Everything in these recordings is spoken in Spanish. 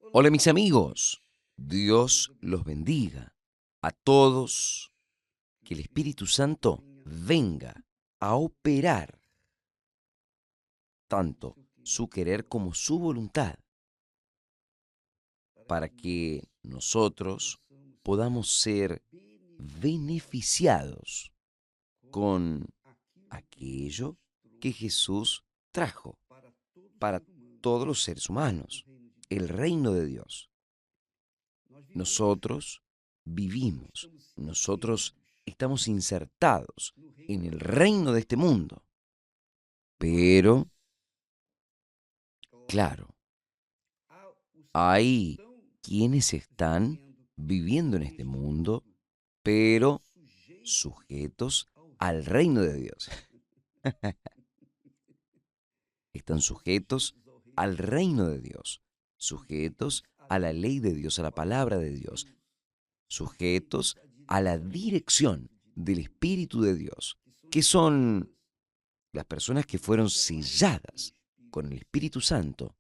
Hola mis amigos, Dios los bendiga a todos, que el Espíritu Santo venga a operar tanto su querer como su voluntad para que nosotros podamos ser beneficiados con aquello que Jesús trajo para todos los seres humanos, el reino de Dios. Nosotros vivimos, nosotros estamos insertados en el reino de este mundo. Pero, claro, hay quienes están viviendo en este mundo, pero sujetos al reino de Dios. Están sujetos al reino de Dios, sujetos a la ley de Dios, a la palabra de Dios, sujetos a la dirección del Espíritu de Dios, que son las personas que fueron selladas con el Espíritu Santo,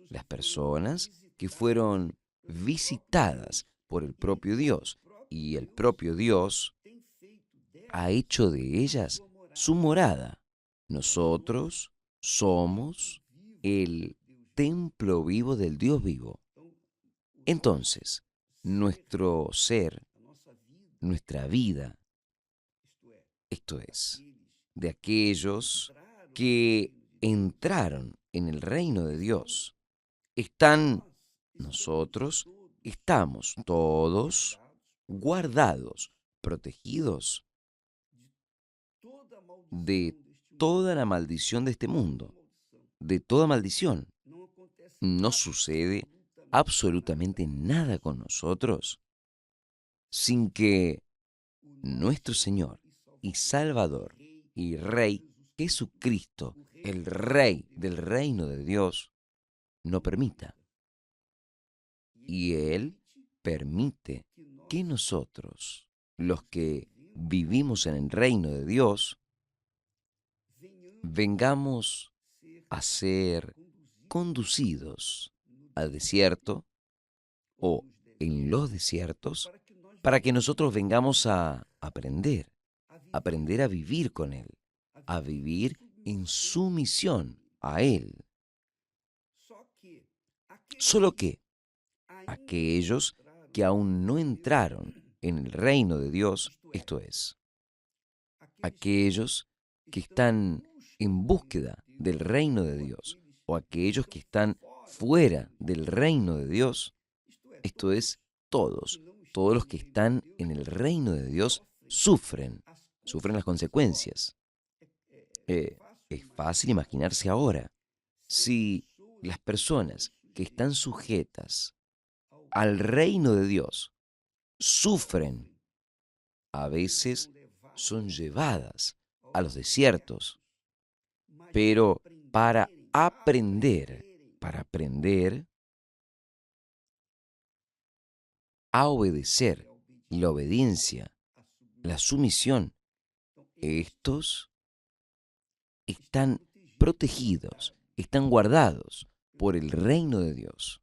las personas que fueron visitadas por el propio Dios, y el propio Dios ha hecho de ellas su morada. Nosotros somos el templo vivo del Dios vivo. Entonces, nuestro ser, nuestra vida, esto es, de aquellos que entraron en el reino de Dios, nosotros estamos todos guardados, protegidos de toda la maldición de este mundo, de toda maldición. No sucede absolutamente nada con nosotros sin que nuestro Señor y Salvador y Rey Jesucristo, el Rey del reino de Dios, no permita. Y Él permite que nosotros, los que vivimos en el reino de Dios, vengamos a ser conducidos al desierto o en los desiertos para que nosotros vengamos a aprender a vivir con Él, a vivir en sumisión a Él. Solo que aquellos que aún no entraron en el reino de Dios, esto es, aquellos que están en búsqueda del reino de Dios o aquellos que están fuera del reino de Dios, esto es, todos los que están en el reino de Dios sufren las consecuencias. Es fácil imaginarse ahora, si las personas que están sujetas al reino de Dios sufren, a veces son llevadas a los desiertos, pero para aprender a obedecer, la obediencia, la sumisión, estos están protegidos, están guardados por el reino de Dios.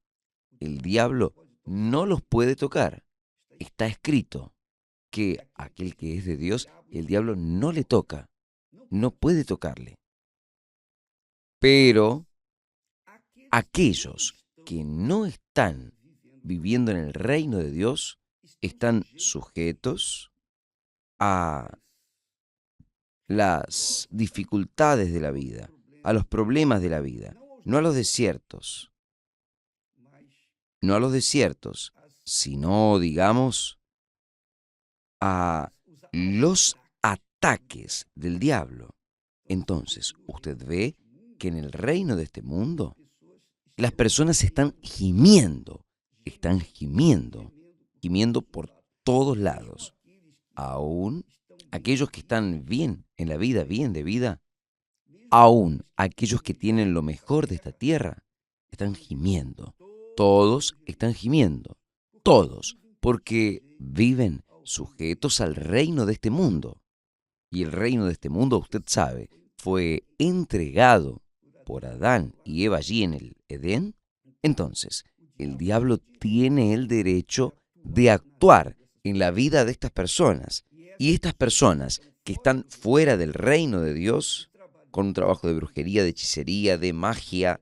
El diablo no los puede tocar. Está escrito que aquel que es de Dios, el diablo no le toca, no puede tocarle. Pero aquellos que no están viviendo en el reino de Dios están sujetos a las dificultades de la vida, a los problemas de la vida, no a los desiertos, no a los desiertos, sino, digamos, a los ataques del diablo. Entonces, usted ve que en el reino de este mundo, las personas están gimiendo por todos lados. Aún aquellos que están bien en la vida, bien de vida, aún aquellos que tienen lo mejor de esta tierra, están gimiendo. Todos están gimiendo. Todos, porque viven sujetos al reino de este mundo. Y el reino de este mundo, usted sabe, fue entregado por Adán y Eva allí en el Edén. Entonces, el diablo tiene el derecho de actuar en la vida de estas personas. Y estas personas que están fuera del reino de Dios, con un trabajo de brujería, de hechicería, de magia,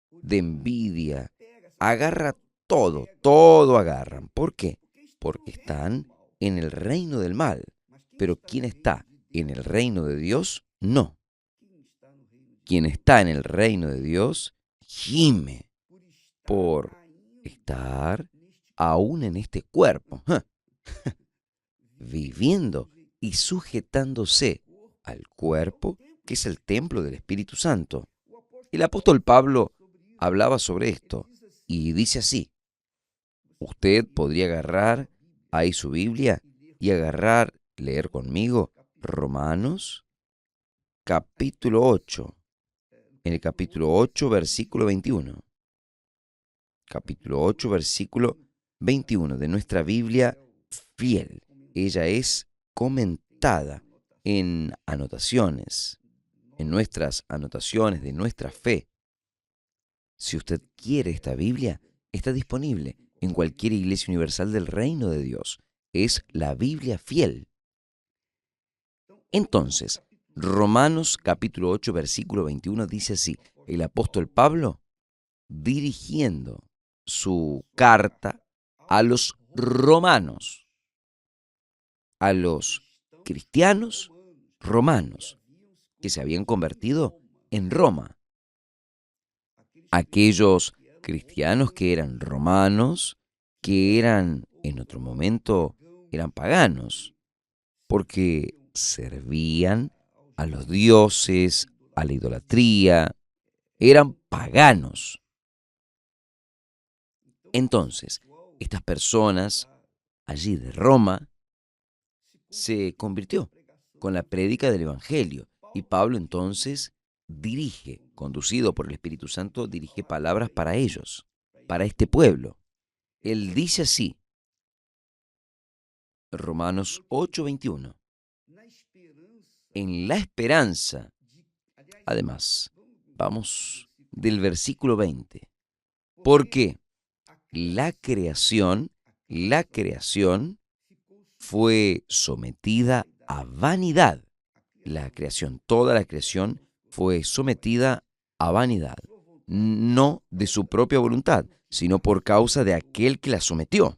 de envidia, agarra todo, todo agarran. ¿Por qué? Porque están en el reino del mal. Pero quien está en el reino de Dios, no. Quien está en el reino de Dios, gime por estar aún en este cuerpo, viviendo y sujetándose al cuerpo que es el templo del Espíritu Santo. El apóstol Pablo hablaba sobre esto y dice así: usted podría agarrar ahí su Biblia y leer conmigo Romanos capítulo 8, en el capítulo 8, versículo 21. Capítulo 8, versículo 21 de nuestra Biblia fiel. Ella es comentada en anotaciones, en nuestras anotaciones de nuestra fe. Si usted quiere esta Biblia, está disponible en cualquier iglesia universal del reino de Dios. Es la Biblia fiel. Entonces, Romanos capítulo 8, versículo 21 dice así: el apóstol Pablo, dirigiendo su carta a los romanos, a los cristianos romanos que se habían convertido en Roma, aquellos cristianos que eran romanos, que eran en otro momento eran paganos, porque servían a los dioses, a la idolatría, eran paganos. Entonces, estas personas allí de Roma se convirtió con la prédica del Evangelio, y Pablo entonces dirige, conducido por el Espíritu Santo, dirige palabras para ellos, para este pueblo. Él dice así, Romanos 8:21, en la esperanza, además, vamos del versículo 20, porque la creación fue sometida a vanidad. La creación, toda la creación fue sometida a vanidad, no de su propia voluntad, sino por causa de aquel que la sometió,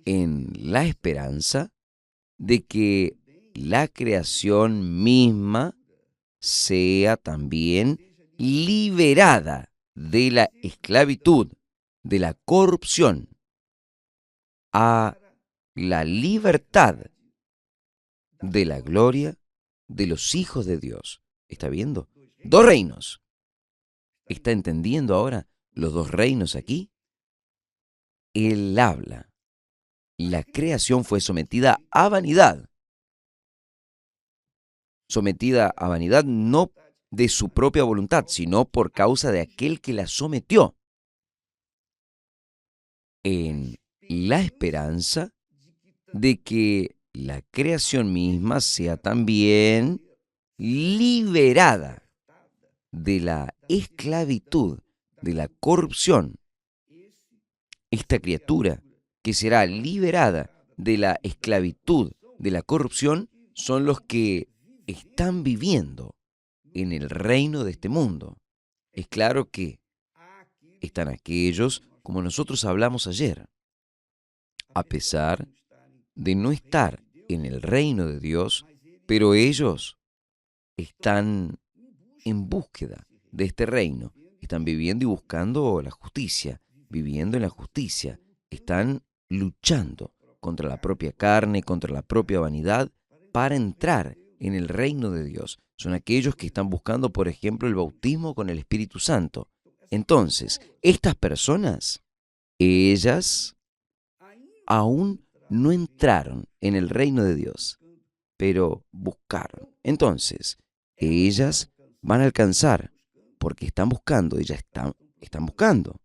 en la esperanza de que la creación misma sea también liberada de la esclavitud, de la corrupción, a la libertad de la gloria de los hijos de Dios. ¿Está viendo? Dos reinos. ¿Está entendiendo ahora los dos reinos aquí? Él habla. La creación fue sometida a vanidad. Sometida a vanidad no de su propia voluntad, sino por causa de aquel que la sometió. En la esperanza de que la creación misma sea también liberada de la esclavitud, de la corrupción. Esta criatura que será liberada de la esclavitud, de la corrupción, son los que están viviendo en el reino de este mundo. Es claro que están aquellos, como nosotros hablamos ayer, a pesar de no estar en el reino de Dios, pero ellos están en búsqueda de este reino, están viviendo y buscando la justicia, viviendo en la justicia, están luchando contra la propia carne, contra la propia vanidad, para entrar en el reino de Dios. Son aquellos que están buscando, por ejemplo, el bautismo con el Espíritu Santo. Entonces, estas personas, ellas aún no entraron en el reino de Dios, pero buscaron. Entonces, ellas van a alcanzar, porque están buscando, ellas están buscando.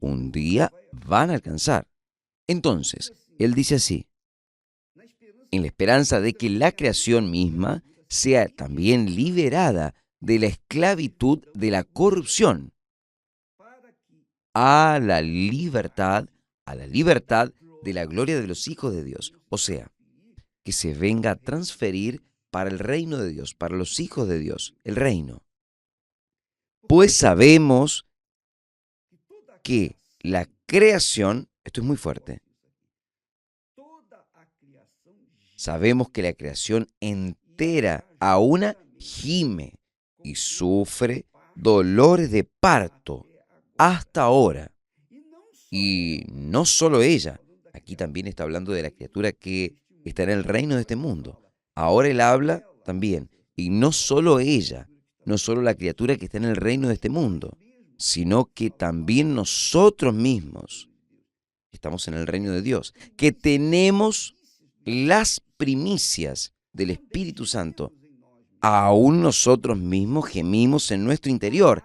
Un día van a alcanzar. Entonces, él dice así, en la esperanza de que la creación misma sea también liberada de la esclavitud de la corrupción, a a la libertad de la gloria de los hijos de Dios. O sea, que se venga a transferir para el reino de Dios, para los hijos de Dios, el reino. Pues sabemos que la creación, esto es muy fuerte, sabemos que la creación entera a una gime y sufre dolores de parto hasta ahora. Y no solo ella, aquí también está hablando de la criatura que está en el reino de este mundo. Ahora él habla también, y no solo ella, no solo la criatura que está en el reino de este mundo, sino que también nosotros mismos estamos en el reino de Dios, que tenemos las primicias del Espíritu Santo. Aún nosotros mismos gemimos en nuestro interior,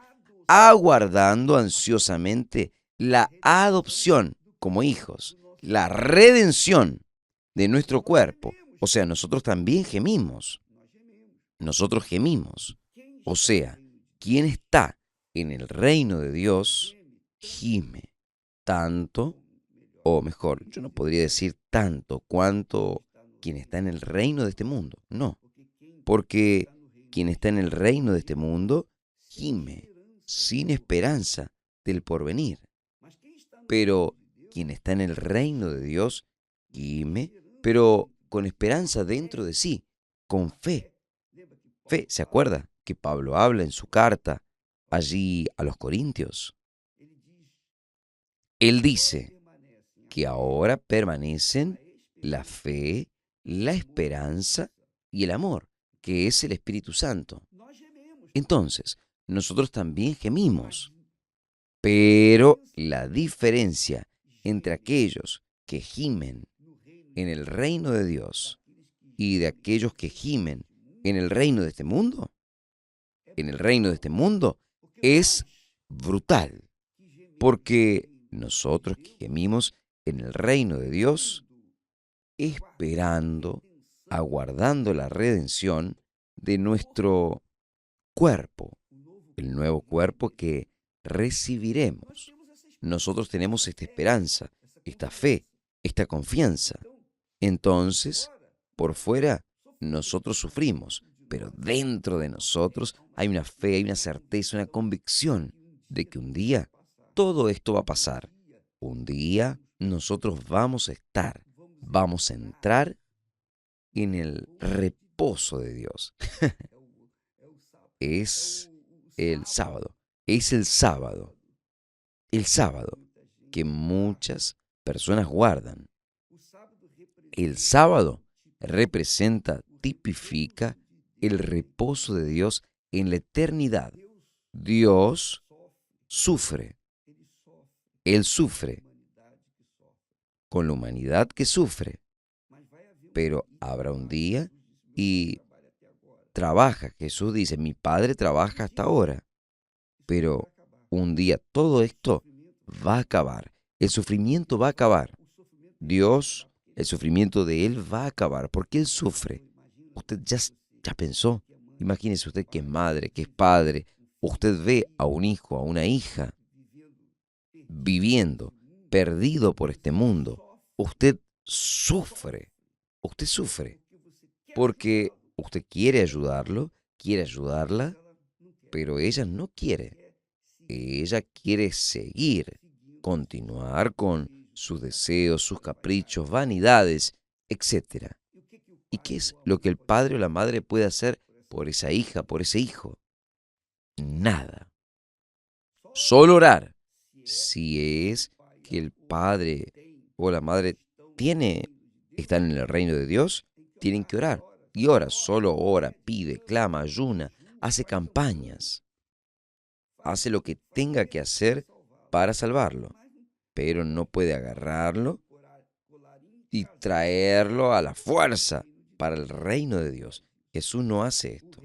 aguardando ansiosamente la adopción como hijos, la redención de nuestro cuerpo. O sea, nosotros también gemimos. Nosotros gemimos. O sea, quien está en el reino de Dios gime tanto, o mejor, yo no podría decir tanto cuanto quien está en el reino de este mundo. No, porque quien está en el reino de este mundo gime sin esperanza del porvenir. Pero quien está en el reino de Dios gime, pero con esperanza dentro de sí, con fe. Fe, ¿se acuerda que Pablo habla en su carta allí a los Corintios? Él dice que ahora permanecen la fe, la esperanza y el amor, que es el Espíritu Santo. Entonces, nosotros también gemimos, pero la diferencia entre aquellos que gimen en el reino de Dios y de aquellos que gimen en el reino de este mundo, en el reino de este mundo, es brutal, porque nosotros que gemimos en el reino de Dios, esperando, aguardando la redención de nuestro cuerpo, el nuevo cuerpo que recibiremos. Nosotros tenemos esta esperanza, esta fe, esta confianza. Entonces, por fuera, nosotros sufrimos, pero dentro de nosotros hay una fe, hay una certeza, una convicción de que un día todo esto va a pasar. Un día nosotros vamos a entrar en el reposo de Dios. Es el sábado, es el sábado que muchas personas guardan. El sábado representa, tipifica el reposo de Dios en la eternidad. Dios sufre, Él sufre con la humanidad que sufre, pero habrá un día y trabaja. Jesús dice, mi Padre trabaja hasta ahora, pero un día todo esto va a acabar. El sufrimiento va a acabar. Dios, el sufrimiento de Él va a acabar porque Él sufre. Usted ya pensó, imagínese usted que es madre, que es padre, usted ve a un hijo, a una hija viviendo, perdido por este mundo. Usted sufre, porque usted quiere ayudarlo, quiere ayudarla, pero ella no quiere. Ella quiere seguir, continuar con sus deseos, sus caprichos, vanidades, etcétera. ¿Y qué es lo que el padre o la madre puede hacer por esa hija, por ese hijo? Nada. Solo orar. Si es que el padre o la madre están en el reino de Dios, tienen que orar. Y ora, solo ora, pide, clama, ayuna, hace campañas, hace lo que tenga que hacer para salvarlo, pero no puede agarrarlo y traerlo a la fuerza para el reino de Dios. Jesús no hace esto.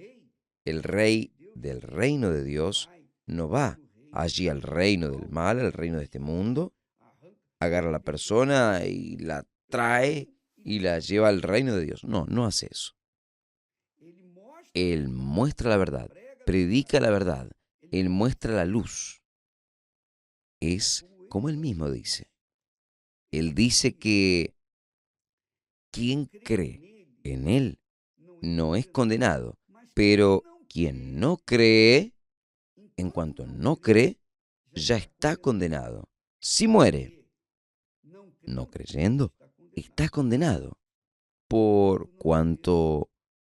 El rey del reino de Dios no va allí al reino del mal, al reino de este mundo, agarra a la persona y la trae y la lleva al reino de Dios. No, no hace eso. Él muestra la verdad, predica la verdad, Él muestra la luz. es como él mismo dice. Él dice que quien cree en él no es condenado, pero quien no cree, en cuanto no cree, ya está condenado. Si muere no creyendo, está condenado, por cuanto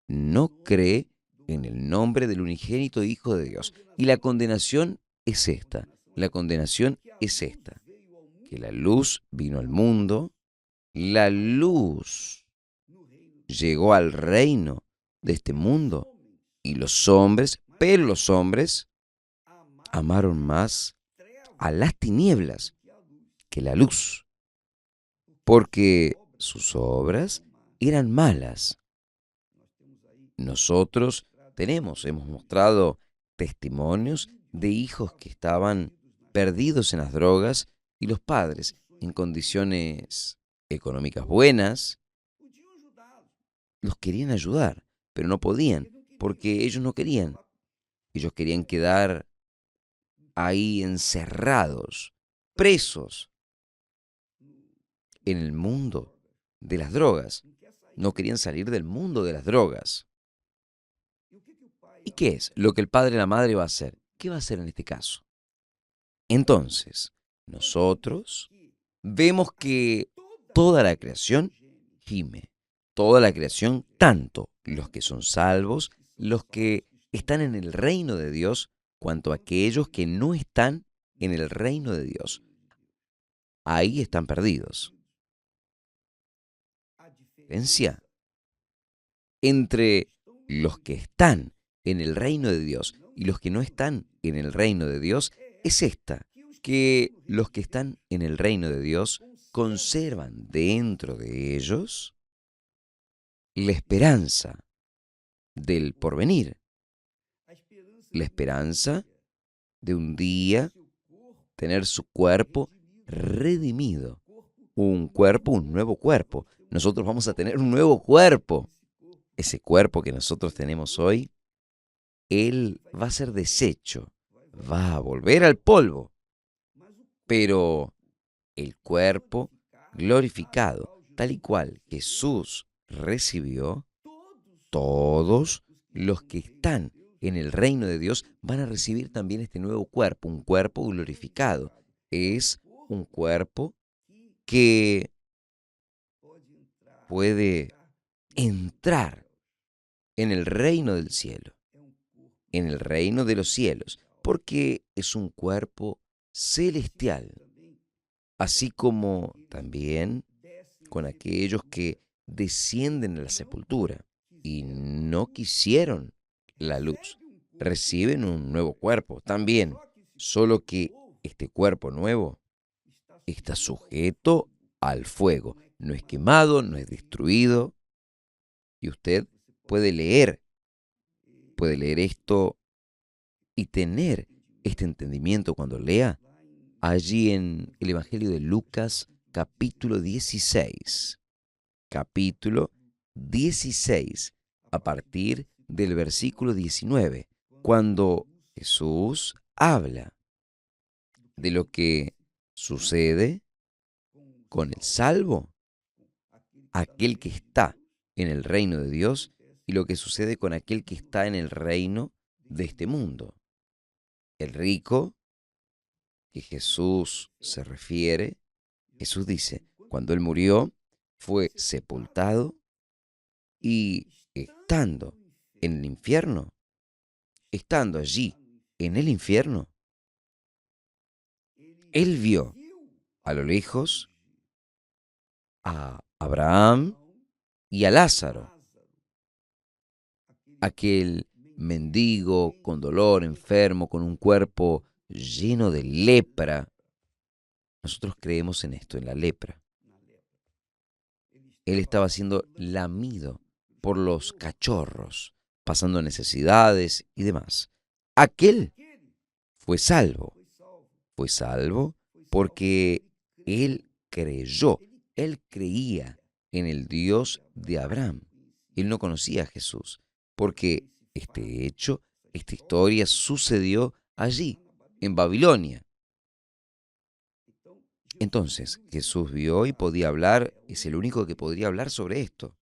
no cree en el nombre del unigénito Hijo de Dios. Y la condenación es esta, la condenación es esta, que la luz vino al mundo, la luz llegó al reino de este mundo, y pero los hombres amaron más a las tinieblas que la luz, porque sus obras eran malas. Nosotros hemos mostrado testimonios de hijos que estaban perdidos en las drogas y los padres en condiciones económicas buenas los querían ayudar, pero no podían porque ellos no querían. Ellos querían quedar ahí encerrados, presos en el mundo de las drogas. No querían salir del mundo de las drogas. ¿Y qué es lo que el padre y la madre va a hacer? ¿Qué va a hacer en este caso? Entonces, nosotros vemos que toda la creación gime, toda la creación, tanto los que son salvos, los que están en el reino de Dios, cuanto aquellos que no están en el reino de Dios. Ahí están perdidos. La diferencia entre los que están en el reino de Dios y los que no están en el reino de Dios es esta, que los que están en el reino de Dios conservan dentro de ellos la esperanza del porvenir, la esperanza de un día tener su cuerpo redimido, un nuevo cuerpo. Nosotros vamos a tener un nuevo cuerpo. Ese cuerpo que nosotros tenemos hoy, él va a ser deshecho, va a volver al polvo, pero el cuerpo glorificado, tal y cual Jesús recibió, todos los que están en el reino de Dios van a recibir también este nuevo cuerpo, un cuerpo glorificado. Es un cuerpo que puede entrar en el reino del cielo, en el reino de los cielos, porque es un cuerpo celestial, así como también con aquellos que descienden a la sepultura y no quisieron la luz. Reciben un nuevo cuerpo también, solo que este cuerpo nuevo está sujeto al fuego. No es quemado, no es destruido. Y usted puede leer, puede leer esto y tener este entendimiento cuando lea allí en el Evangelio de Lucas, capítulo 16. Capítulo 16, a partir del versículo 19, cuando Jesús habla de lo que sucede con el salvo, aquel que está en el reino de Dios, y lo que sucede con aquel que está en el reino de este mundo. El rico, que Jesús se refiere, Jesús dice, cuando él murió, fue sepultado y estando en el infierno, estando allí en el infierno, él vio a lo lejos a Abraham y a Lázaro, aquel mendigo con dolor, enfermo, con un cuerpo lleno de lepra. Nosotros creemos en esto, en la lepra. Él estaba siendo lamido por los cachorros, pasando necesidades y demás. Aquel fue salvo porque él creía en el Dios de Abraham. Él no conocía a Jesús, porque este hecho, esta historia sucedió allí, en Babilonia. Entonces Jesús vio y podía hablar, es el único que podría hablar sobre esto,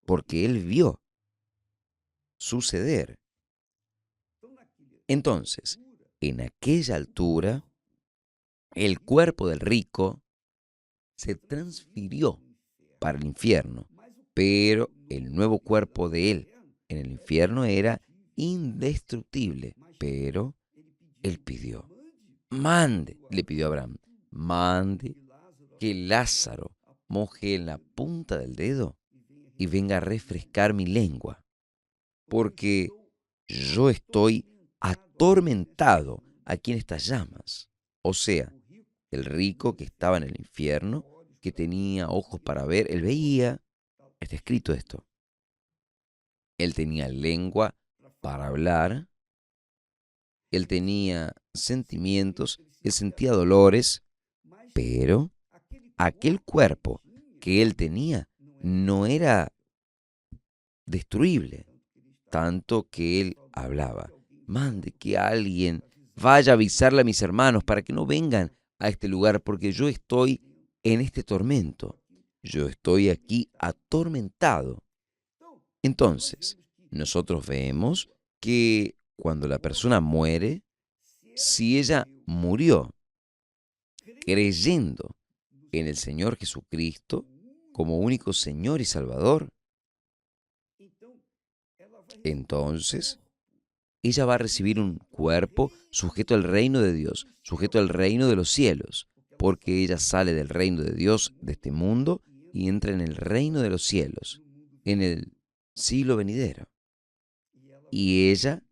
porque él vio suceder. Entonces, en aquella altura, el cuerpo del rico se transfirió para el infierno, pero el nuevo cuerpo de él en el infierno era indestructible. Pero él pidió, mande, le pidió a Abraham, mande que Lázaro moje en la punta del dedo y venga a refrescar mi lengua, porque yo estoy atormentado aquí en estas llamas. O sea, el rico que estaba en el infierno, que tenía ojos para ver, él veía, está escrito esto, él tenía lengua para hablar, él tenía sentimientos, él sentía dolores, pero aquel cuerpo que él tenía no era destruible, tanto que él hablaba, mande que alguien vaya a avisarle a mis hermanos para que no vengan a este lugar, porque yo estoy en este tormento, yo estoy aquí atormentado. Entonces, nosotros vemos que cuando la persona muere, si ella murió creyendo en el Señor Jesucristo como único Señor y Salvador, entonces ella va a recibir un cuerpo sujeto al reino de Dios, sujeto al reino de los cielos, porque ella sale del reino de Dios, de este mundo, y entra en el reino de los cielos, en el siglo venidero. Y ella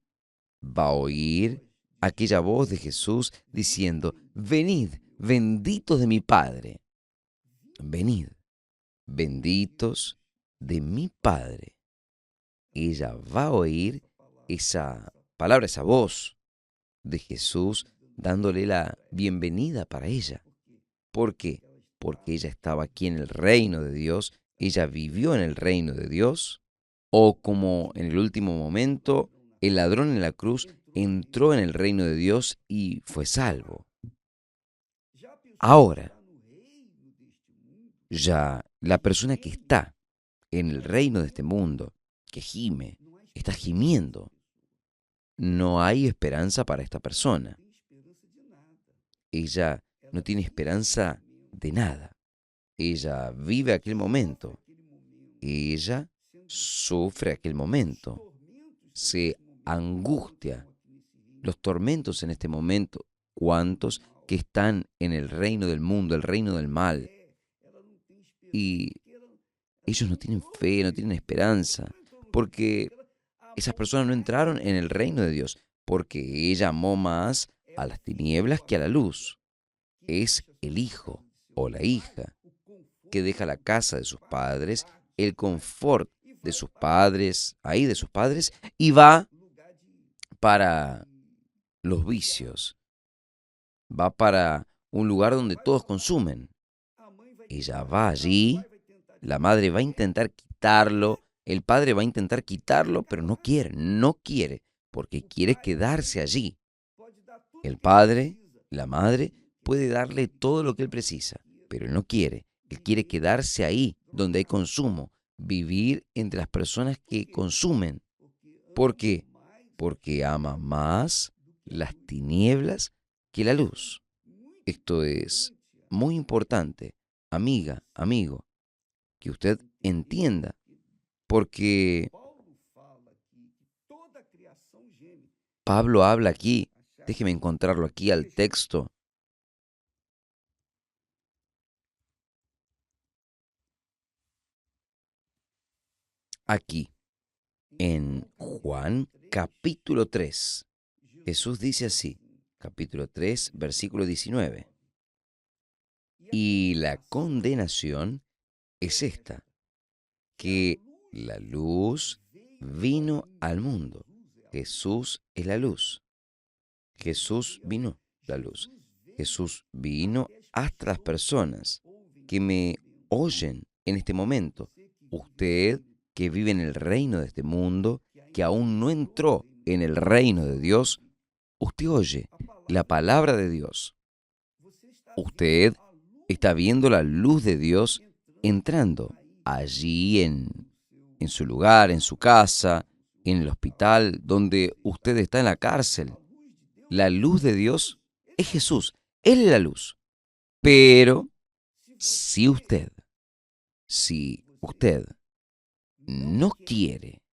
va a oír aquella voz de Jesús diciendo, venid, benditos de mi Padre, venid, benditos de mi Padre. Ella va a oír esa palabra, esa voz de Jesús dándole la bienvenida para ella. ¿Por qué? Porque ella estaba aquí en el reino de Dios, ella vivió en el reino de Dios, o como en el último momento, el ladrón en la cruz entró en el reino de Dios y fue salvo. Ahora, ya la persona que está en el reino de este mundo, que gime, está gimiendo, no hay esperanza para esta persona. Ella no tiene esperanza de nada. Ella vive aquel momento. Ella sufre aquel momento. Se angustia. Los tormentos en este momento. ¿Cuántos que están en el reino del mundo, el reino del mal? Y ellos no tienen fe, no tienen esperanza. Porque esas personas no entraron en el reino de Dios. Porque ella amó más a las tinieblas que a la luz. Es el hijo o la hija que deja la casa de sus padres, el confort de sus padres, ahí de sus padres, y va para los vicios, va para un lugar donde todos consumen. Ella va allí, la madre va a intentar quitarlo, el padre va a intentar quitarlo, pero no quiere, porque quiere quedarse allí. El padre, la madre, puede darle todo lo que él precisa, pero él no quiere. Él quiere quedarse ahí, donde hay consumo, vivir entre las personas que consumen. ¿Por qué? Porque ama más las tinieblas que la luz. Esto es muy importante, amiga, amigo, que usted entienda, porque Pablo habla aquí, déjeme encontrarlo aquí al texto. Aquí, en Juan capítulo 3, Jesús dice así, capítulo 3, versículo 19. Y la condenación es esta, que la luz vino al mundo. Jesús es la luz. Jesús vino la luz. Jesús vino hasta las personas que me oyen en este momento. Usted que vive en el reino de este mundo, que aún no entró en el reino de Dios, usted oye la palabra de Dios. Usted está viendo la luz de Dios entrando allí en su lugar, en su casa, en el hospital, donde usted está en la cárcel. La luz de Dios es Jesús. Él es la luz. Pero si usted no quiere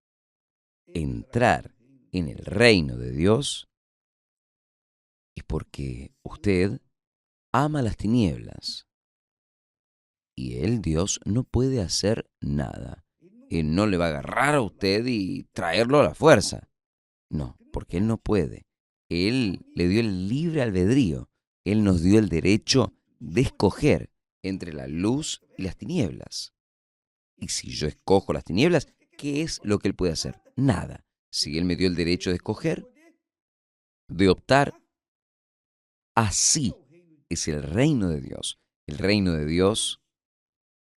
entrar en el reino de Dios, es porque usted ama las tinieblas. Y él, Dios, no puede hacer nada. Él no le va a agarrar a usted y traerlo a la fuerza. No, porque él no puede. Él le dio el libre albedrío. Él nos dio el derecho de escoger entre la luz y las tinieblas. Y si yo escojo las tinieblas, ¿qué es lo que él puede hacer? Nada. Si él me dio el derecho de escoger, de optar, así es el reino de Dios. El reino de Dios,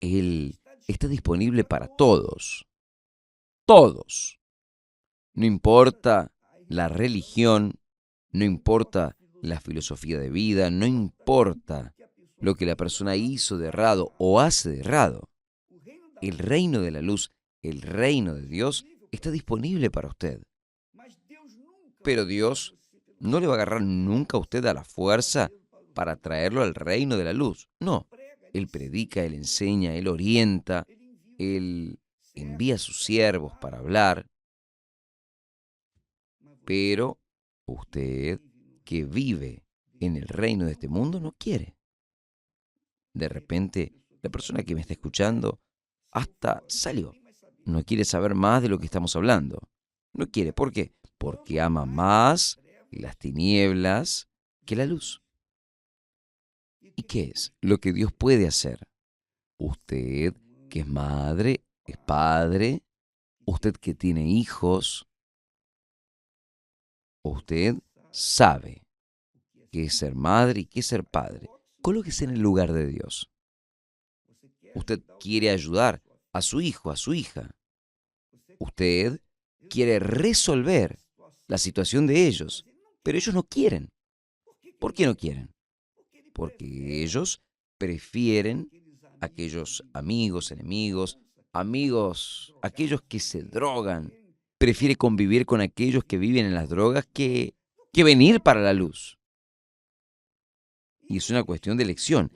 él está disponible para todos. Todos. No importa la religión, no importa la filosofía de vida, no importa lo que la persona hizo de errado o hace de errado. El reino de la luz, el reino de Dios, está disponible para usted. Pero Dios no le va a agarrar nunca a usted a la fuerza para traerlo al reino de la luz. No. Él predica, Él enseña, Él orienta, Él envía a sus siervos para hablar. Pero usted, que vive en el reino de este mundo, no quiere. De repente, la persona que me está escuchando hasta salió. No quiere saber más de lo que estamos hablando. No quiere. ¿Por qué? Porque ama más las tinieblas que la luz. ¿Y qué es lo que Dios puede hacer? Usted, que es madre, es padre, usted que tiene hijos, usted sabe qué es ser madre y qué es ser padre. Colóquese en el lugar de Dios. Usted quiere ayudar a su hijo, a su hija. Usted quiere resolver la situación de ellos, pero ellos no quieren. ¿Por qué no quieren? Porque ellos prefieren aquellos amigos, enemigos, amigos, aquellos que se drogan. Prefiere convivir con aquellos que viven en las drogas que venir para la luz. Y es una cuestión de elección.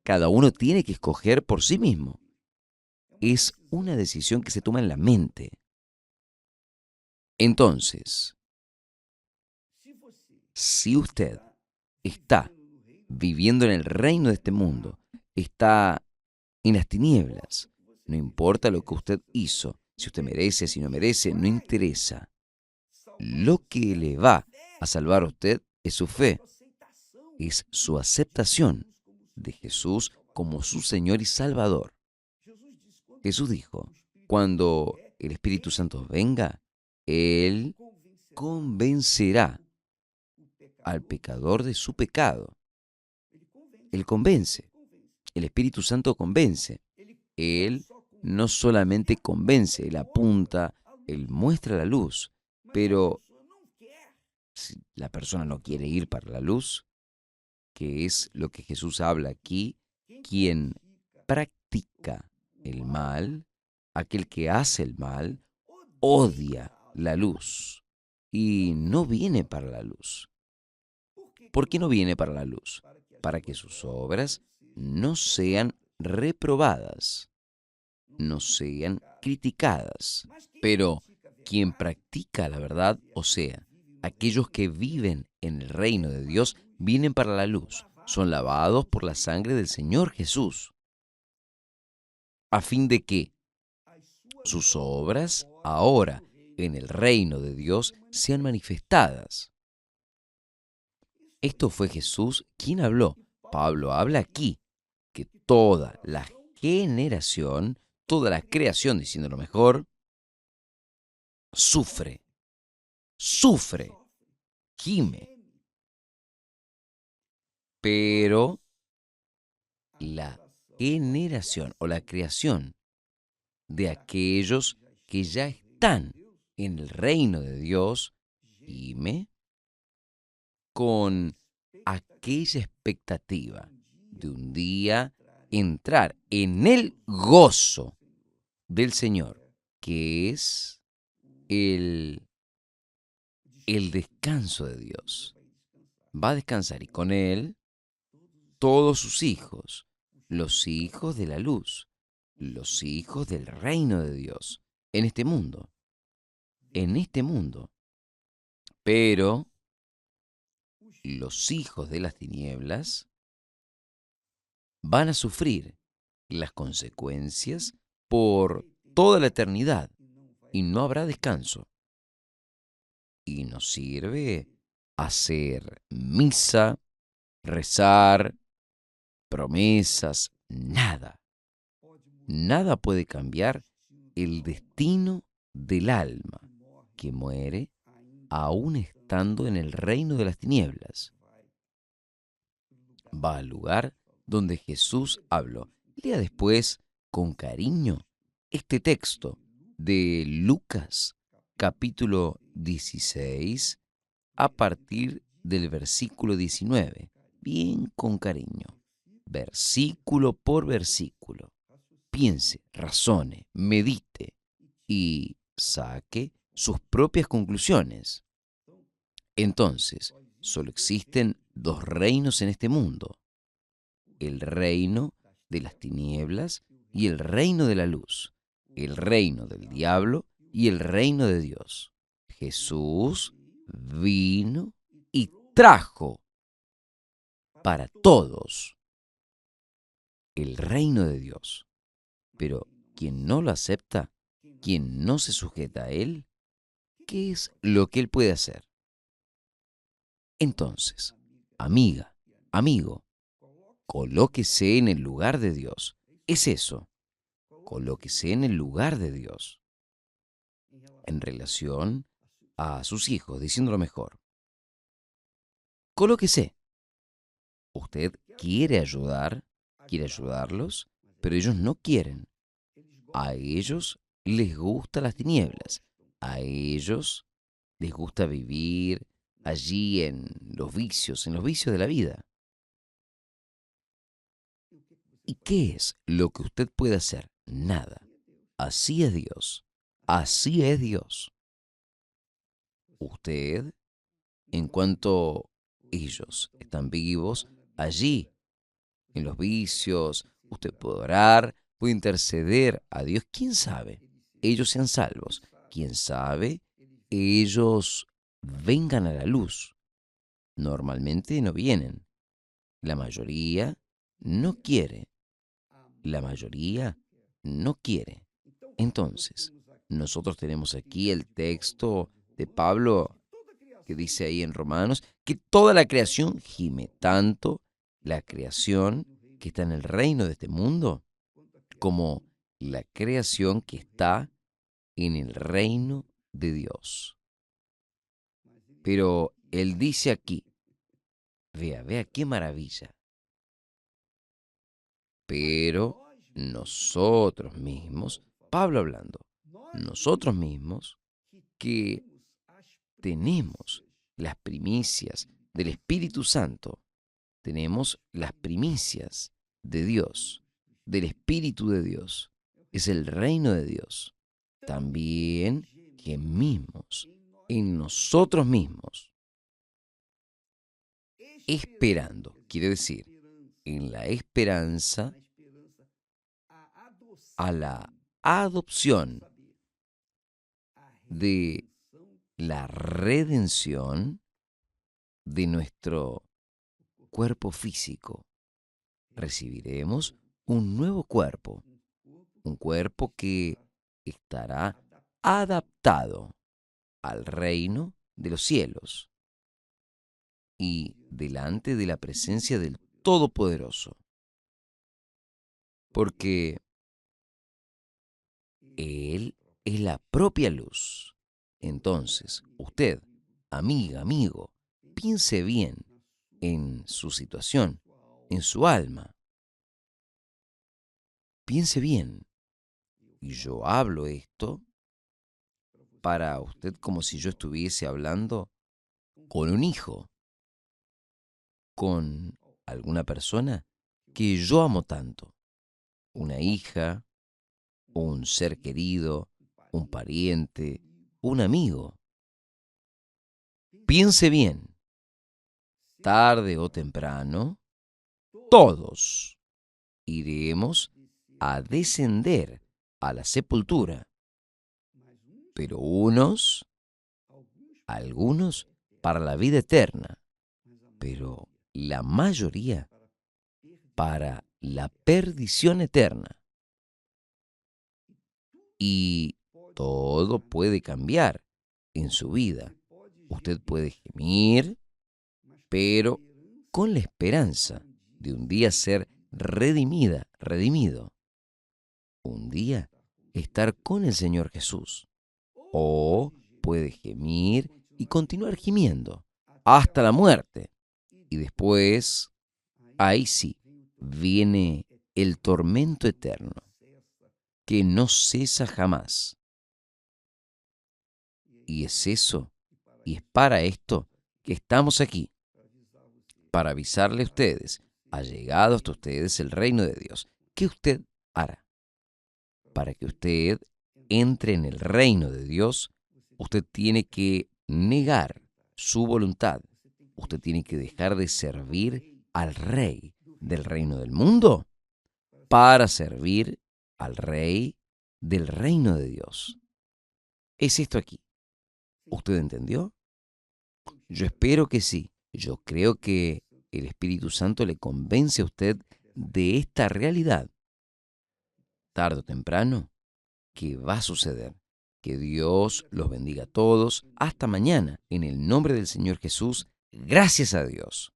Cada uno tiene que escoger por sí mismo. Es una decisión que se toma en la mente. Entonces, si usted está viviendo en el reino de este mundo, está en las tinieblas, no importa lo que usted hizo, si usted merece, si no merece, no interesa. Lo que le va a salvar a usted es su fe, es su aceptación de Jesús como su Señor y Salvador. Jesús dijo, cuando el Espíritu Santo venga, Él convencerá al pecador de su pecado. Él convence. El Espíritu Santo convence. Él no solamente convence, Él apunta, Él muestra la luz. Pero si la persona no quiere ir para la luz, que es lo que Jesús habla aquí, quien practica el mal, aquel que hace el mal, odia la luz y no viene para la luz. ¿Por qué no viene para la luz? Para que sus obras no sean reprobadas, no sean criticadas. Pero quien practica la verdad, o sea, aquellos que viven en el reino de Dios, vienen para la luz, son lavados por la sangre del Señor Jesús, a fin de que sus obras ahora en el reino de Dios sean manifestadas. Esto fue Jesús quien habló. Pablo habla aquí que toda la generación, toda la creación, diciéndolo mejor, sufre, sufre, gime. Pero la generación o la creación de aquellos que ya están en el reino de Dios, gime con aquella expectativa de un día entrar en el gozo del Señor, que es el, el descanso de Dios. Va a descansar y con él todos sus hijos, los hijos de la luz, los hijos del reino de Dios, en este mundo, en este mundo. Pero los hijos de las tinieblas van a sufrir las consecuencias por toda la eternidad y no habrá descanso. Y nos sirve hacer misa, rezar, promesas, nada. Nada puede cambiar el destino del alma que muere aún estando en el reino de las tinieblas. Va al lugar donde Jesús habló. Lea después, con cariño, este texto de Lucas, capítulo 16, a partir del versículo 19. Bien con cariño, versículo por versículo. Piense, razone, medite y saque sus propias conclusiones. Entonces, solo existen dos reinos en este mundo: el reino de las tinieblas y el reino de la luz, el reino del diablo y el reino de Dios. Jesús vino y trajo para todos el reino de Dios. Pero quien no lo acepta, quien no se sujeta a él, ¿qué es lo que él puede hacer? Entonces, amiga, amigo, colóquese en el lugar de Dios. Es eso, colóquese en el lugar de Dios en relación a sus hijos, diciéndolo mejor. Colóquese. Usted quiere ayudarlos, pero ellos no quieren. A ellos les gustan las tinieblas. A ellos les gusta vivir allí en los vicios de la vida. ¿Y qué es lo que usted puede hacer? Nada. Así es Dios. Así es Dios. Usted, en cuanto ellos están vivos, allí, en los vicios, usted puede orar, puede interceder a Dios. ¿Quién sabe? Ellos sean salvos. ¿Quién sabe? Ellos vengan a la luz. Normalmente no vienen. La mayoría no quiere. La mayoría no quiere. Entonces, nosotros tenemos aquí el texto de Pablo que dice ahí en Romanos que toda la creación gime, tanto la creación que está en el reino de este mundo como la creación que está en el reino de Dios. Pero él dice aquí, vea qué maravilla. Pero nosotros mismos, Pablo hablando, nosotros mismos que tenemos las primicias del Espíritu Santo, tenemos las primicias de Dios, del Espíritu de Dios, es el reino de Dios. También gemimos en nosotros mismos, esperando, quiere decir, en la esperanza a la adopción de la redención de nuestro cuerpo físico. Recibiremos un nuevo cuerpo, un cuerpo que estará adaptado al reino de los cielos y delante de la presencia del Todopoderoso, porque Él es la propia luz. Entonces, usted, amiga, amigo, piense bien en su situación, en su alma. Piense bien. Y yo hablo esto para usted como si yo estuviese hablando con un hijo, con alguna persona que yo amo tanto, una hija, un ser querido, un pariente, un amigo. Piense bien, tarde o temprano, todos iremos a descender a la sepultura, pero algunos para la vida eterna, pero la mayoría para la perdición eterna. Y todo puede cambiar en su vida. Usted puede gemir, pero con la esperanza de un día ser redimido, un día estar con el Señor Jesús. O puede gemir y continuar gimiendo hasta la muerte. Y después, ahí sí, viene el tormento eterno, que no cesa jamás. Y es eso, y es para esto que estamos aquí, para avisarle a ustedes, ha llegado hasta ustedes el reino de Dios. ¿Qué usted hará? Para que usted entre en el reino de Dios, usted tiene que negar su voluntad. Usted tiene que dejar de servir al rey del reino del mundo para servir al rey del reino de Dios. Es esto aquí. ¿Usted entendió? Yo espero que sí. Yo creo que el Espíritu Santo le convence a usted de esta realidad. Tarde o temprano, ¿qué va a suceder? Que Dios los bendiga a todos. Hasta mañana. En el nombre del Señor Jesús. Gracias a Dios.